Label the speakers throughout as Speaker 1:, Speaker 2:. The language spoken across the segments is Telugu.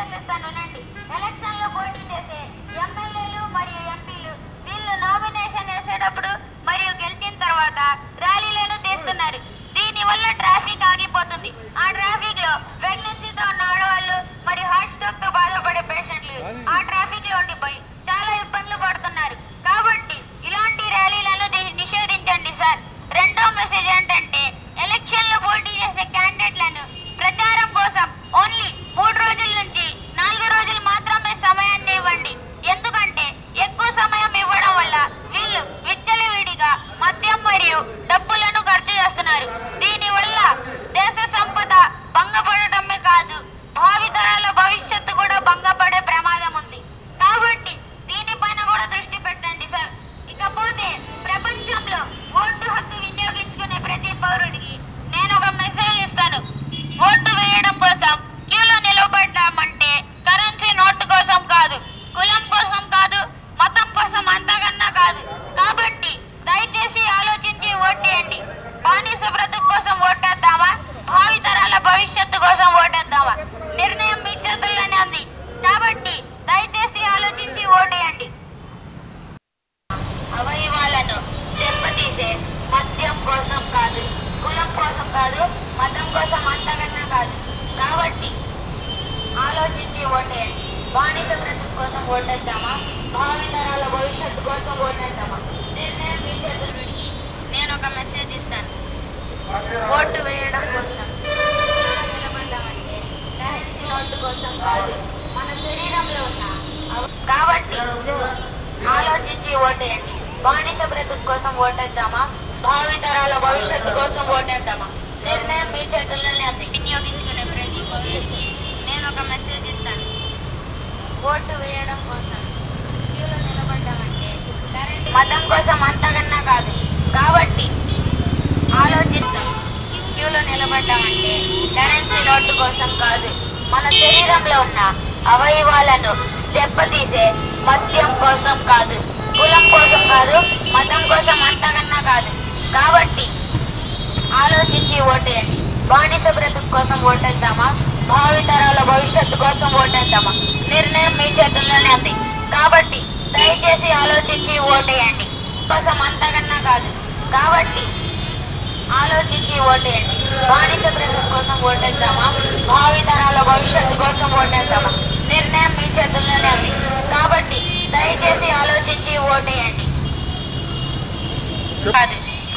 Speaker 1: మెసేజ్ ఇస్తాను వినండి. ఎలక్షన్ లో పోటీ చేసే ఎమ్మెల్యేలు మరియు ఎంపీలు వీళ్ళు నామినేషన్ వేసేటప్పుడు మరియు గెలిచిన తర్వాత ర్యాలీలను తీస్తున్నారు. దీని వల్ల ట్రాఫిక్ ఆగిపోతుంది. ఆ ట్రాఫిక్ లో ప్రెగ్నెన్సీతో ఉన్న ఆడవాళ్ళు మరియు హార్ట్ స్ట్రోక్ తో బాధపడే పేషెంట్లు ఆ ట్రాఫిక్ లో ఉండిపోయి చాలా ఇబ్బందులు పడుతున్నారు. కాబట్టి ఇలాంటి ర్యాలీలను నిషేధించండి సార్. రెండో మెసేజ్ ఏంటంటే ఎలక్షన్ లో పోటీ చేసే క్యాండిడేట్లను ప్రచారం కోసం ఓన్లీ 3 రోజుల నుంచి 4 రోజులు మాత్రమే సమయాన్ని ఇవ్వండి. ఎందుకంటే ఎక్కువ సమయం ఇవ్వడం వల్ల వీళ్ళు విచ్చలవిడిగా మద్యం మరియు డబ్బులను ఖర్చు చేస్తున్నారు. దీనివల్ల దేశ సంపద భంగపడటమే కాదు, భావితరాల భవిష్యత్తు కూడా భంగపడే ప్రమాదం ఉంది. కాబట్టి దీనిపైన కూడా దృష్టి పెట్టండి సార్. ఇకపోతే ప్రపంచంలో ఓటు హక్కు వినియోగించుకునే ప్రతి పౌరుడికి నేను ఒక మెసేజ్ ఇస్తాను. ఓటు వేయడం కోసం క్యూలో నిలబడ్డామంటే కరెన్సీ నోటు కోసం కాదు, కులం కోసం కాదు, మతం కోసం అంతకన్నా కాదు. కాబట్టి దయచేసి ఆలోచించి ఓటేయండి. బానిస బ్రతుకు కోసం ఓటేద్దామా, భావితరాల భవిష్యత్తు కోసం ఓటేద్దామా? నిర్ణయం మీ చేతుల్లోనే ఉంది. కాబట్టి దయచేసి ఆలోచించి ఓటేయండి. అవయవాలను దెబ్బతీసే మద్యం కోసం కాదు, కులం కోసం కాదు, మతం కోసం అంతకన్నా కాదు. కాబట్టి ఆలోచించి ఓటేయండి. బానిస బ్రతుకు కోసం ఓటేద్దామా, భావితరాల భవిష్యత్తు కోసం ఓటేద్దామా? నిర్ణయం మీ చేతులు. నేను ఒక మెసేజ్ ఇస్తాను. ఓటు వేయడం కోసం నిలబడ్డామంటే కరెన్సీ నోటు కోసం కాదు, మన శరీరంలో ఉన్న కాబట్టి ఆలోచించి ఓటేయండి. బానిస బ్రతుకు కోసం ఓటేద్దామా, భావితరాల భవిష్యత్తు కోసం ఓటేద్దామా? నిర్ణయం మీ చేతుల్లోనే ఉంది. వినియోగించుకునే ప్రతి పౌరుడికి నేను ఒక మెసేజ్ ఇస్తాను. ఓటు వేయడం కోసం క్యూలో నిలబడ్డామంటే మతం కోసం అంతకన్నా కాదు. కాబట్టి ఆలోచిద్దాం. క్యూలో నిలబడ్డామంటే కరెన్సీ నోటు కోసం కాదు, మన శరీరంలో ఉన్న అవయవాలను దెబ్బతీసే మద్యం కోసం కాదు, కులం కోసం కాదు, మతం కోసం అంతకన్నా కాదు. కాబట్టి ఆలోచించి ఓటేయండి. బానిస బ్రతుకు కోసం ఓటేద్దామా, భావితరాల భవిష్యత్తు కోసం ఓటేద్దామా? నిర్ణయం మీ చేతుల్లోనే ఉంది. కాబట్టి దయచేసి ఆలోచించి ఓటేయండి. కోసం అంతకన్నా కాదు. కాబట్టి ఆలోచించి ఓటేయండి. బానిస బ్రతుకు కోసం ఓటేద్దామా, భావితరాల భవిష్యత్తు కోసం ఓటేద్దామా? నిర్ణయం మీ చేతుల్లోనే ఉంది. కాబట్టి దయచేసి ఆలోచించి ఓటేయండి.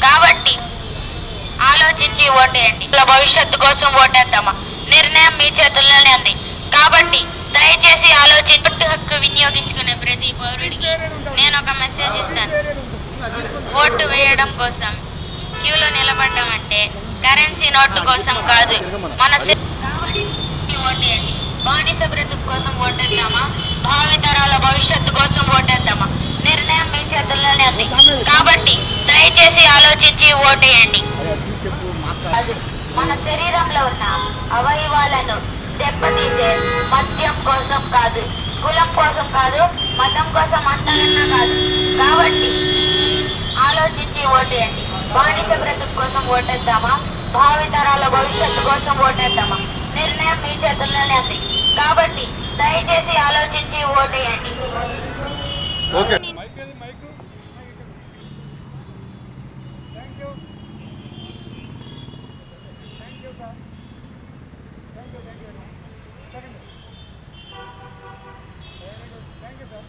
Speaker 1: కాబట్టి ఆలోచించి ఓటేయండి. భవిష్యత్తు కోసం ఓటేద్దామా? నిర్ణయం మీ చేతుల్లోనే ఉంది. కాబట్టి దయచేసి ఆలోచించి ఓటు హక్కు వినియోగించుకునే ప్రతి పౌరుడికి నేను ఒక మెసేజ్ ఇస్తాను. ఓటు వేయడం కోసం క్యూలో నిలబడ్డామంటే కరెన్సీ నోటు కోసం కాదు, మన ఓటేయండి. బానిస బ్రతుకు కోసం ఓటేద్దామా, భావితరాల భవిష్యత్తు కోసం ఓటేద్దామా? నిర్ణయం మీ చేతుల్లోనే ఉంది. కాబట్టి దయచేసి ఆలోచించి ఓటేయండి. మన శరీరంలో ఉన్న అవయవాలను దెబ్బతీసే మద్యం కోసం కాదు, కులం కోసం కాదు, మతం కోసం అంతకన్నా కాదు. కాబట్టి ఆలోచించి ఓటేయండి. బానిస బ్రతుకు కోసం ఓటేద్దామా, భావితరాల భవిష్యత్తు కోసం ఓటేద్దామా? నిర్ణయం మీ చేతుల్లోనే ఉంది. కాబట్టి దయచేసి ఆలోచించి ఓటేయండి.
Speaker 2: Thank you, sir.